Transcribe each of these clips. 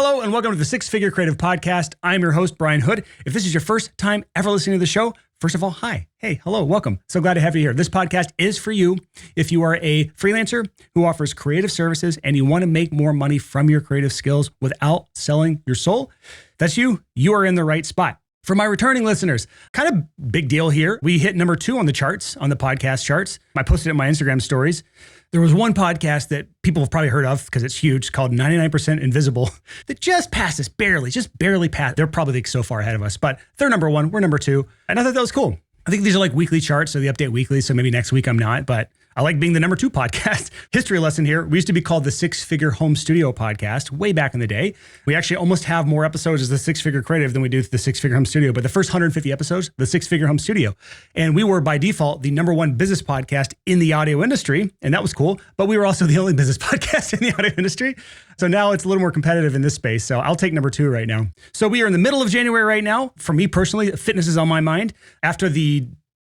Hello and welcome to the Six Figure Creative Podcast. I'm your host, Brian Hood. If this is your first time ever listening to the show, first of all, hi. Hey, hello, welcome. So glad to have you here. This podcast is for you if you are a freelancer who offers creative services and you want to make more money from your creative skills without selling your soul. That's you. You are in the right spot. For my returning listeners, kind of big deal here. We hit number 2 on the charts, on the podcast charts. I posted it in my Instagram stories. There was one podcast that people have probably heard of because it's huge called 99% Invisible that just passed us barely, just barely passed. They're probably so far ahead of us, but they're number 1. We're number 2. And I thought that was cool. I think these are like weekly charts, so they update weekly. So maybe next week I'm not, but I like being the number 2 podcast. History lesson here. We used to be called the Six Figure Home Studio Podcast way back in the day. We actually almost have more episodes as the Six Figure Creative than we do the Six Figure Home Studio. But the first 150 episodes, the Six Figure Home Studio. And we were by default the number 1 business podcast in the audio industry. And that was cool. But we were also the only business podcast in the audio industry. So now it's a little more competitive in this space. So I'll take number 2 right now. So we are in the middle of January right now. For me personally, fitness is on my mind after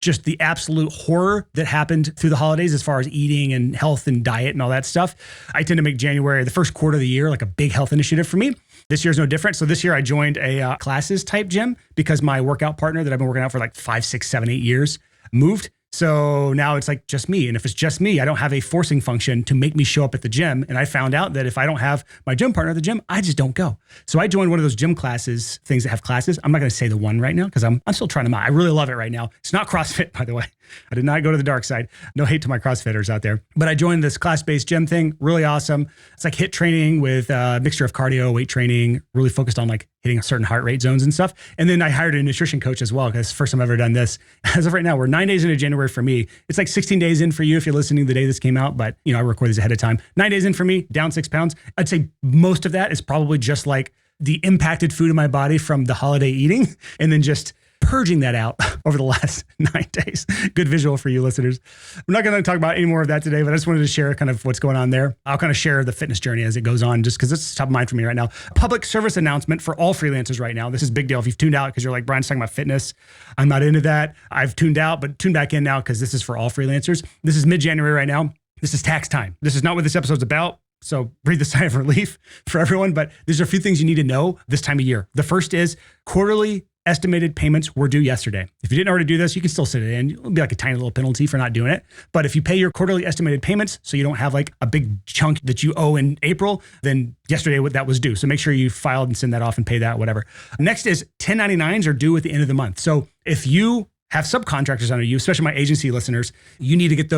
just the absolute horror that happened through the holidays as far as eating and health and diet and all that stuff. I tend to make January, the first quarter of the year, like a big health initiative for me. This year's no different. So this year I joined a classes type gym because my workout partner that I've been working out for like 5, 6, 7, 8 years moved. So now it's like just me. And if it's just me, I don't have a forcing function to make me show up at the gym. And I found out that if I don't have my gym partner at the gym, I just don't go. So I joined one of those gym classes, things that have classes. I'm not going to say the one right now because I'm still trying them out. I really love it right now. It's not CrossFit, by the way. I did not go to the dark side. No hate to my CrossFitters out there. But I joined this class-based gym thing. Really awesome. It's like HIIT training with a mixture of cardio, weight training, really focused on like hitting certain heart rate zones and stuff. And then I hired a nutrition coach as well because it's the first time I've ever done this. As of right now, we're 9 days into January for me. It's like 16 days in for you if you're listening the day this came out. But I record these ahead of time. 9 days in for me, down 6 pounds. I'd say most of that is probably just like the impacted food in my body from the holiday eating and then just purging that out over the last 9 days. Good visual for you listeners. We're not going to talk about any more of that today, but I just wanted to share kind of what's going on there. I'll kind of share the fitness journey as it goes on, just because it's top of mind for me right now. Public service announcement for all freelancers right now. This is a big deal. If you've tuned out because you're like, Brian's talking about fitness, I'm not into that. I've tuned out, but tune back in now because this is for all freelancers. This is mid-January right now. This is tax time. This is not what this episode's about. So breathe a sigh of relief for everyone, but there's a few things you need to know this time of year. The first is quarterly estimated payments were due yesterday. If you didn't already do this, you can still sit it in. It'll be like a tiny little penalty for not doing it. But if you pay your quarterly estimated payments, so you don't have like a big chunk that you owe in April, then yesterday that was due. So make sure you filed and send that off and pay that, whatever. Next is 1099s are due at the end of the month. So if you have subcontractors under you, especially my agency listeners, you need to get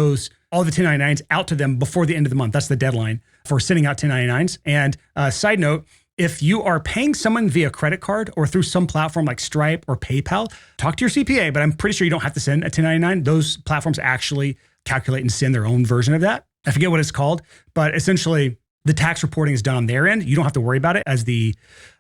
all the 1099s out to them before the end of the month. That's the deadline for sending out 1099s. And side note, if you are paying someone via credit card or through some platform like Stripe or PayPal, talk to your CPA, but I'm pretty sure you don't have to send a 1099. Those platforms actually calculate and send their own version of that. I forget what it's called, but essentially the tax reporting is done on their end. You don't have to worry about it as the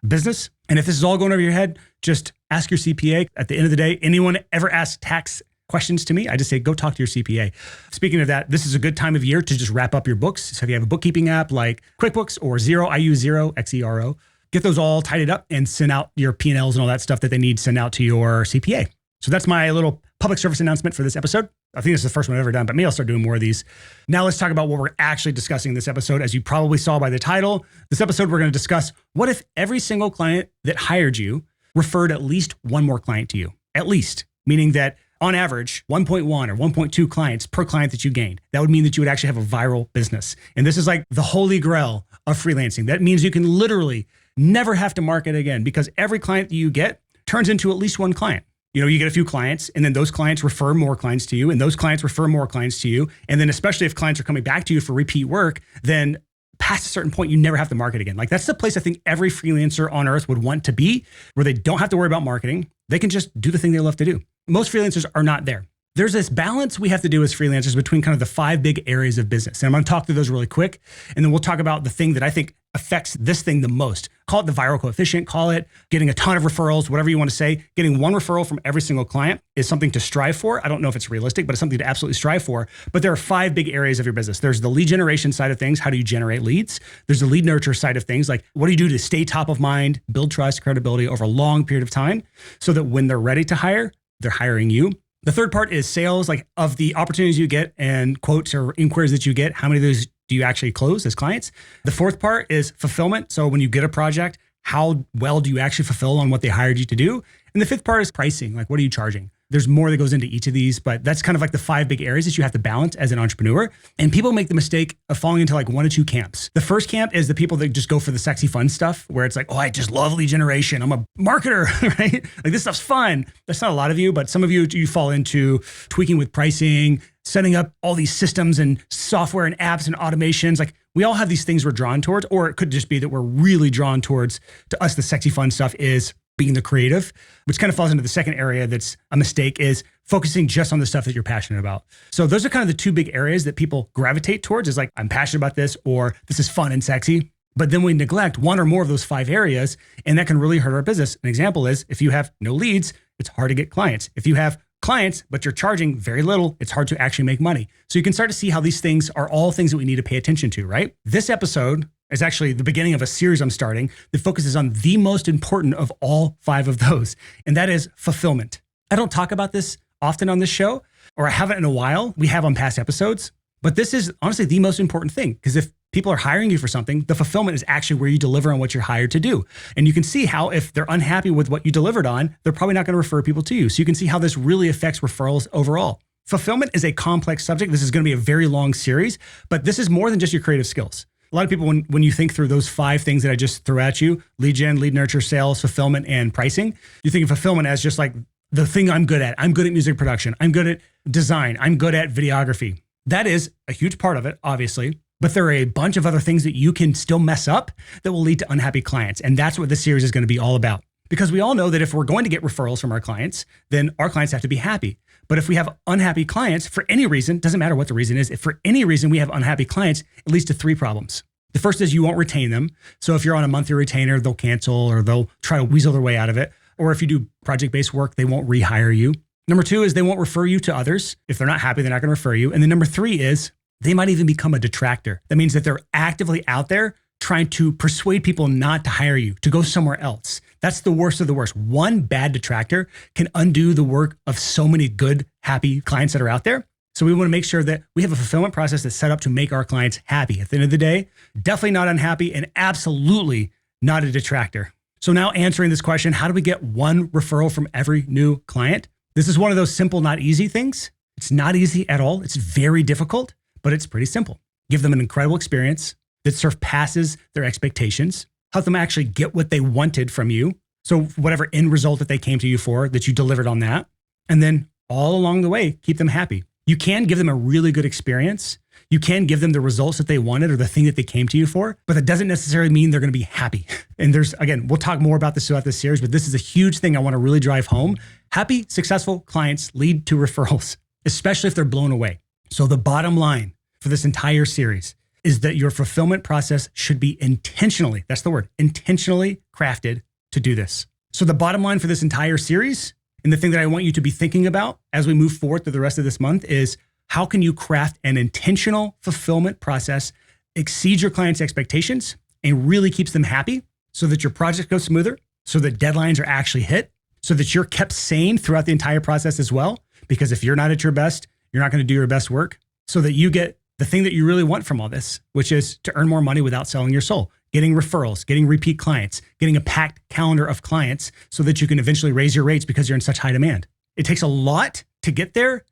business. And if this is all going over your head, just ask your CPA. At the end of the day, anyone ever asks tax questions to me, I just say, go talk to your CPA. Speaking of that, this is a good time of year to just wrap up your books. So if you have a bookkeeping app like QuickBooks or Xero, I use Xero, Xero, get those all tidied up and send out your P&Ls and all that stuff that they need send out to your CPA. So that's my little public service announcement for this episode. I think this is the first one I've ever done, but maybe I'll start doing more of these. Now let's talk about what we're actually discussing in this episode. As you probably saw by the title, this episode, we're going to discuss what if every single client that hired you referred at least one more client to you, at least, meaning that on average, 1.1 or 1.2 clients per client that you gained. That would mean that you would actually have a viral business. And this is like the Holy Grail of freelancing. That means you can literally never have to market again because every client that you get turns into at least one client. You get a few clients and then those clients refer more clients to you and those clients refer more clients to you. And then especially if clients are coming back to you for repeat work, then past a certain point, you never have to market again. Like that's the place I think every freelancer on earth would want to be, where they don't have to worry about marketing. They can just do the thing they love to do. Most freelancers are not there. There's this balance we have to do as freelancers between kind of the 5 big areas of business. And I'm going to talk through those really quick. And then we'll talk about the thing that I think affects this thing the most. Call it the viral coefficient, call it getting a ton of referrals, whatever you want to say. Getting one referral from every single client is something to strive for. I don't know if it's realistic, but it's something to absolutely strive for. But there are 5 big areas of your business. There's the lead generation side of things. How do you generate leads? There's the lead nurture side of things. Like what do you do to stay top of mind, build trust, credibility over a long period of time so that when they're ready to hire, they're hiring you. The third part is sales, like of the opportunities you get and quotes or inquiries that you get, how many of those do you actually close as clients? The fourth part is fulfillment. So when you get a project, how well do you actually fulfill on what they hired you to do? And the fifth part is pricing. Like, what are you charging? There's more that goes into each of these, but that's kind of like the 5 big areas that you have to balance as an entrepreneur. And people make the mistake of falling into like 1 or 2 camps. The first camp is the people that just go for the sexy fun stuff where it's like, oh, I just love lead generation. I'm a marketer, right? Like this stuff's fun. That's not a lot of you, but some of you fall into tweaking with pricing, setting up all these systems and software and apps and automations. Like we all have these things we're drawn towards, or it could just be that we're really drawn towards. To us, the sexy fun stuff is being the creative, which kind of falls into the second area that's a mistake, is focusing just on the stuff that you're passionate about. So those are kind of the 2 big areas that people gravitate towards, is like, I'm passionate about this, or this is fun and sexy. But then we neglect 1 or more of those 5 areas, and that can really hurt our business. An example is if you have no leads, it's hard to get clients. If you have clients, but you're charging very little, it's hard to actually make money. So you can start to see how these things are all things that we need to pay attention to, right? This episode is actually the beginning of a series I'm starting that focuses on the most important of all 5 of those, and that is fulfillment. I don't talk about this often on this show, or I haven't in a while. We have on past episodes, but this is honestly the most important thing, because if people are hiring you for something, the fulfillment is actually where you deliver on what you're hired to do. And you can see how if they're unhappy with what you delivered on, they're probably not going to refer people to you. So you can see how this really affects referrals overall. Fulfillment is a complex subject. This is going to be a very long series, but this is more than just your creative skills. A lot of people, when you think through those 5 things that I just threw at you, lead gen, lead nurture, sales, fulfillment, and pricing, you think of fulfillment as just like the thing I'm good at. I'm good at music production. I'm good at design. I'm good at videography. That is a huge part of it, obviously. But there are a bunch of other things that you can still mess up that will lead to unhappy clients. And that's what this series is going to be all about. Because we all know that if we're going to get referrals from our clients, then our clients have to be happy. But if we have unhappy clients for any reason, doesn't matter what the reason is, if for any reason we have unhappy clients, it leads to 3 problems. The first is you won't retain them. So if you're on a monthly retainer, they'll cancel or they'll try to weasel their way out of it. Or if you do project-based work, they won't rehire you. Number 2 is they won't refer you to others. If they're not happy, they're not going to refer you. And then number 3 is they might even become a detractor. That means that they're actively out there trying to persuade people not to hire you, to go somewhere else. That's the worst of the worst. One bad detractor can undo the work of so many good, happy clients that are out there. So we want to make sure that we have a fulfillment process that's set up to make our clients happy. At the end of the day, definitely not unhappy and absolutely not a detractor. So now answering this question, how do we get 1 referral from every new client? This is one of those simple, not easy things. It's not easy at all. It's very difficult, but it's pretty simple. Give them an incredible experience that surpasses their expectations. Help them actually get what they wanted from you. So whatever end result that they came to you for, that you delivered on that. And then all along the way, keep them happy. You can give them a really good experience. You can give them the results that they wanted or the thing that they came to you for, but that doesn't necessarily mean they're going to be happy. And again, we'll talk more about this throughout this series, but this is a huge thing I want to really drive home. Happy, successful clients lead to referrals, especially if they're blown away. So the bottom line for this entire series is that your fulfillment process should be intentionally, that's the word, intentionally crafted to do this. So the bottom line for this entire series, and the thing that I want you to be thinking about as we move forward through the rest of this month, is how can you craft an intentional fulfillment process, exceeds your clients' expectations, and really keeps them happy so that your project goes smoother, so that deadlines are actually hit, so that you're kept sane throughout the entire process as well. Because if you're not at your best, you're not going to do your best work, so that you get the thing that you really want from all this, which is to earn more money without selling your soul, getting referrals, getting repeat clients, getting a packed calendar of clients so that you can eventually raise your rates because you're in such high demand. It takes a lot to get there,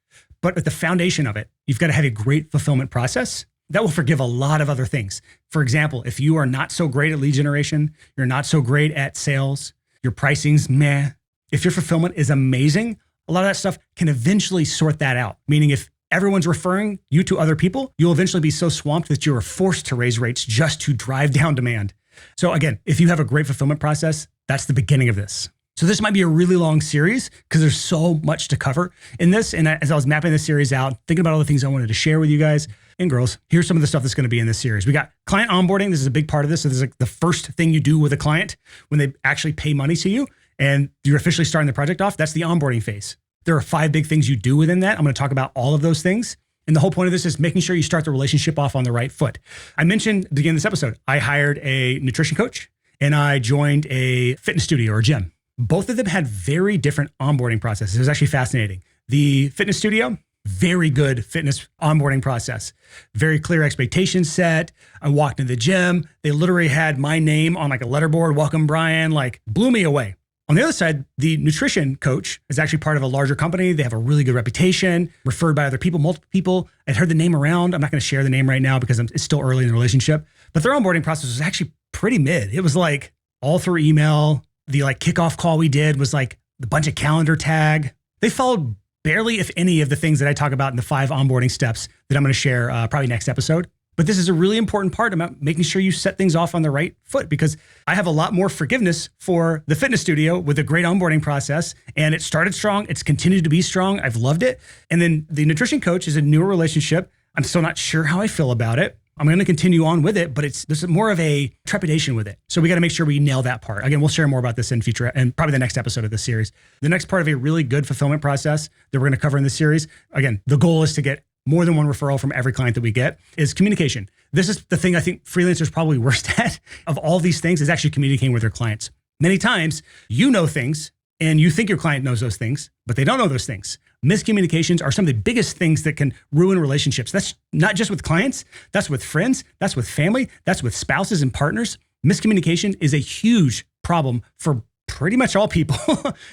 but at the foundation of it, you've got to have a great fulfillment process that will forgive a lot of other things. For example, if you are not so great at lead generation, you're not so great at sales, your pricing's meh. If your fulfillment is amazing, a lot of that stuff can eventually sort that out. Meaning if everyone's referring you to other people, you'll eventually be so swamped that you are forced to raise rates just to drive down demand. So again, if you have a great fulfillment process, that's the beginning of this. So this might be a really long series because there's so much to cover in this. And as I was mapping this series out, thinking about all the things I wanted to share with you guys and girls, here's some of the stuff that's going to be in this series. We got client onboarding. This is a big part of this. So this is like the first thing you do with a client when they actually pay money to you and you're officially starting the project off. That's the onboarding phase. There are 5 big things you do within that. I'm going to talk about all of those things. And the whole point of this is making sure you start the relationship off on the right foot. I mentioned at the beginning of this episode, I hired a nutrition coach and I joined a fitness studio or gym. Both of them had very different onboarding processes. It was actually fascinating. The fitness studio, very good fitness onboarding process. Very clear expectations set. I walked into the gym. They literally had my name on like a letterboard. Welcome, Brian. Like blew me away. On the other side, the nutrition coach is actually part of a larger company. They have a really good reputation, referred by other people, multiple people. I'd heard the name around. I'm not going to share the name right now because it's still early in the relationship. But their onboarding process was actually pretty mid. It was like all through email. The like kickoff call we did was like a bunch of calendar tag. They followed barely, if any, of the things that I talk about in the 5 onboarding steps that I'm going to share probably next episode. But this is a really important part about making sure you set things off on the right foot, because I have a lot more forgiveness for the fitness studio with a great onboarding process. And it started strong. It's continued to be strong. I've loved it. And then the nutrition coach is a newer relationship. I'm still not sure how I feel about it. I'm going to continue on with it, but there's more of a trepidation with it. So we got to make sure we nail that part. Again, we'll share more about this in future and probably the next episode of this series. The next part of a really good fulfillment process that we're going to cover in this series, again, the goal is to get more than one referral from every client that we get, is communication. This is the thing I think freelancers probably worst at of all these things, is actually communicating with their clients. Many times you know things and you think your client knows those things, but they don't know those things. Miscommunications are some of the biggest things that can ruin relationships. That's not just with clients, that's with friends, that's with family, that's with spouses and partners. Miscommunication is a huge problem for pretty much all people,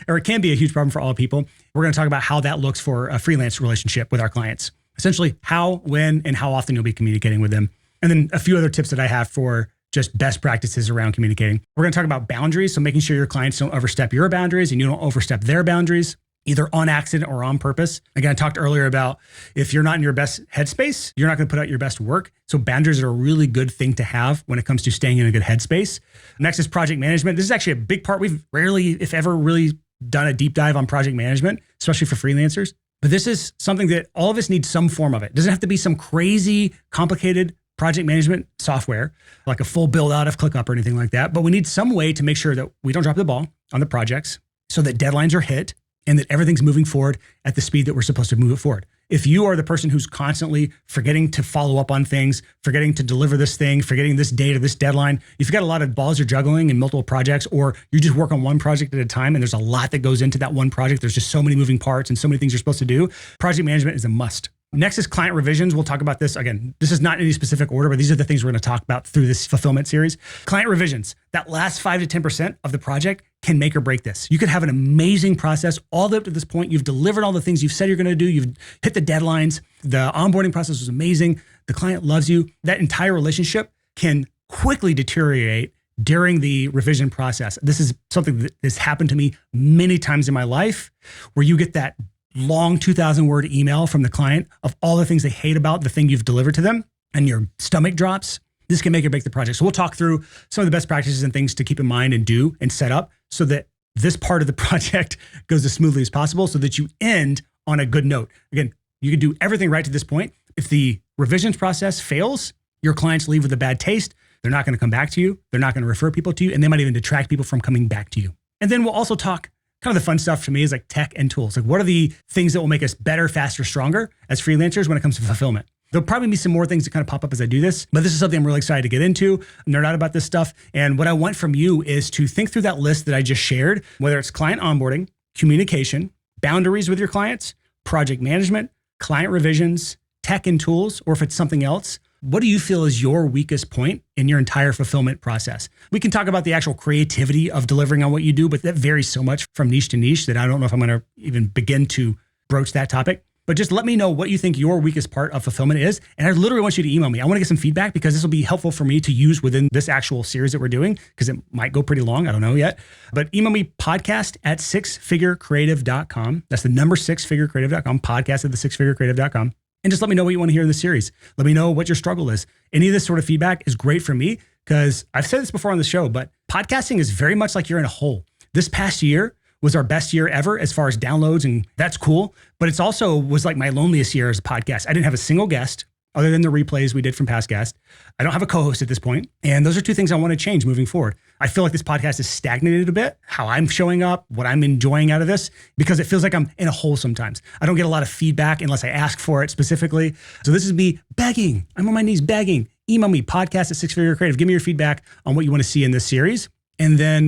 or it can be a huge problem for all people. We're going to talk about how that looks for a freelance relationship with our clients. Essentially, how, when, and how often you'll be communicating with them. And then a few other tips that I have for just best practices around communicating. We're going to talk about boundaries. So making sure your clients don't overstep your boundaries and you don't overstep their boundaries, either on accident or on purpose. Again, I talked earlier about if you're not in your best headspace, you're not going to put out your best work. So boundaries are a really good thing to have when it comes to staying in a good headspace. Next is project management. This is actually a big part. We've rarely, if ever, really done a deep dive on project management, especially for freelancers. But this is something that all of us need some form of it. It doesn't have to be some crazy, complicated project management software, like a full build out of ClickUp or anything like that. But we need some way to make sure that we don't drop the ball on the projects so that deadlines are hit and that everything's moving forward at the speed that we're supposed to move it forward. If you are the person who's constantly forgetting to follow up on things, forgetting to deliver this thing, forgetting this date or this deadline, if you've got a lot of balls you're juggling in multiple projects, or you just work on one project at a time and there's a lot that goes into that one project, there's just so many moving parts and so many things you're supposed to do, project management is a must. Next is client revisions. We'll talk about this. Again, this is not in any specific order, but these are the things we're going to talk about through this fulfillment series. Client revisions, that last 5 to 10% of the project can make or break this. You could have an amazing process all the way up to this point. You've delivered all the things you've said you're going to do. You've hit the deadlines. The onboarding process was amazing. The client loves you. That entire relationship can quickly deteriorate during the revision process. This is something that has happened to me many times in my life, where you get that long 2,000 word email from the client of all the things they hate about the thing you've delivered to them, and your stomach drops. This can make or break the project. So we'll talk through some of the best practices and things to keep in mind and do and set up so that this part of the project goes as smoothly as possible, so that you end on a good note. Again, you can do everything right to this point. If the revisions process fails, your clients leave with a bad taste. They're not going to come back to you. They're not going to refer people to you, and they might even detract people from coming back to you. And then we'll also talk, kind of the fun stuff for me is like tech and tools. Like, what are the things that will make us better, faster, stronger as freelancers when it comes to fulfillment? There'll probably be some more things that kind of pop up as I do this, but this is something I'm really excited to get into, nerd out about this stuff. And what I want from you is to think through that list that I just shared, whether it's client onboarding, communication, boundaries with your clients, project management, client revisions, tech and tools, or if it's something else. What do you feel is your weakest point in your entire fulfillment process? We can talk about the actual creativity of delivering on what you do, but that varies so much from niche to niche that I don't know if I'm going to even begin to broach that topic. But just let me know what you think your weakest part of fulfillment is. And I literally want you to email me. I want to get some feedback, because this will be helpful for me to use within this actual series that we're doing, because it might go pretty long. I don't know yet. But email me podcast@sixfigurecreative.com. That's the number 6figurecreative.com, podcast@sixfigurecreative.com. And just let me know what you want to hear in the series. Let me know what your struggle is. Any of this sort of feedback is great for me, because I've said this before on the show, but podcasting is very much like you're in a hole. This past year was our best year ever as far as downloads, and that's cool. But it's also was like my loneliest year as a podcast. I didn't have a single guest other than the replays we did from past guests. I don't have a co-host at this point. And those are two things I want to change moving forward. I feel like this podcast is stagnated a bit, how I'm showing up, what I'm enjoying out of this, because it feels like I'm in a hole sometimes. I don't get a lot of feedback unless I ask for it specifically. So this is me begging. I'm on my knees begging. Email me, podcast@sixfigurecreative. Give me your feedback on what you want to see in this series. And then,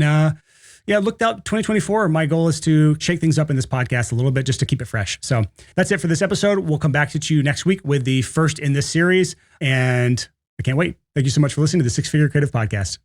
yeah, looked out 2024. My goal is to shake things up in this podcast a little bit just to keep it fresh. So that's it for this episode. We'll come back to you next week with the first in this series. And I can't wait. Thank you so much for listening to the Six Figure Creative Podcast.